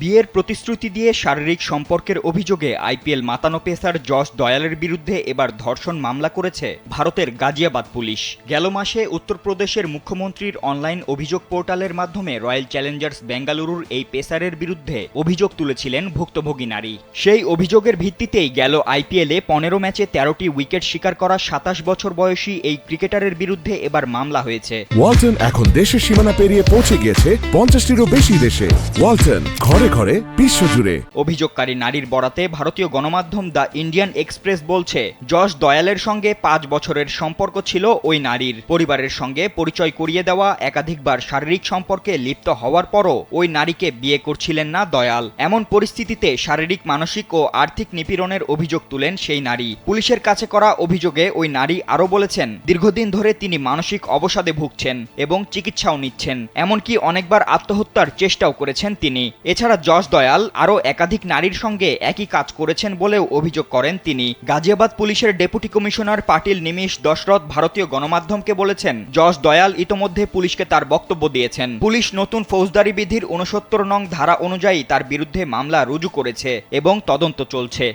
বিয়ের প্রতিশ্রুতি দিয়ে শারীরিক সম্পর্কের অভিযোগে আইপিএল মাতানো পেসার জশ দয়ালের বিরুদ্ধে এবার ধর্ষণ মামলা করেছে ভারতের গাজিয়াবাদ পুলিশ। গেল মাসে উত্তরপ্রদেশের মুখ্যমন্ত্রীর অনলাইন অভিযোগ পোর্টালের মাধ্যমে রয়্যাল চ্যালেঞ্জার্স বেঙ্গালুরুর এই পেসারের বিরুদ্ধে অভিযোগ তুলেছিলেন ভুক্তভোগী নারী। সেই অভিযোগের ভিত্তিতেই গেল আইপিএলে 15 ম্যাচে 13টি উইকেট শিকার করা 27 বছর বয়সী এই ক্রিকেটারের বিরুদ্ধে এবার মামলা হয়েছে। ওয়ালটন এখন দেশের সীমানা পেরিয়ে পৌঁছে গিয়েছে 50টিরও বেশি দেশে। ওয়ালটন, ঘরে ঘরে বিশ্বজুড়ে। অভিযোগকারী নারীর বরাতে ভারতীয় গণমাধ্যম দ্য ইন্ডিয়ান এক্সপ্রেস বলছে, জশ দয়ালের সঙ্গে 5 বছরের সম্পর্ক ছিল ওই নারীর। পরিবারের সঙ্গে পরিচয় করিয়ে দেওয়া, একাধিকবার শারীরিক সম্পর্কে লিপ্ত হওয়ার পরও ওই নারীকে বিয়ে করছিলেন না দয়াল। এমন পরিস্থিতিতে শারীরিক, মানসিক ও আর্থিক নিপীড়নের অভিযোগ তুলেন সেই নারী। পুলিশের কাছে করা অভিযোগে ওই নারী আরও বলেছেন, দীর্ঘদিন ধরে তিনি মানসিক অবসাদে ভুগছেন এবং চিকিৎসাও নিচ্ছেন। এমনকি অনেকবার আত্মহত্যার চেষ্টাও করেছেন তিনি। এছাড়া জশ দয়াল আরও একাধিক নারীর সঙ্গে একই কাজ করেছেন বলেও অভিযোগ করেন তিনি। গাজিয়াবাদ পুলিশের ডেপুটি কমিশনার পাটিল নিমিশ দশরথ ভারতীয় গণমাধ্যমকে বলেছেন, জশ দয়াল ইতোমধ্যে পুলিশকে তার বক্তব্য দিয়েছেন। পুলিশ নতুন ফৌজদারি বিধির 69 নং ধারা অনুযায়ী তার বিরুদ্ধে মামলা রুজু করেছে এবং তদন্ত চলছে।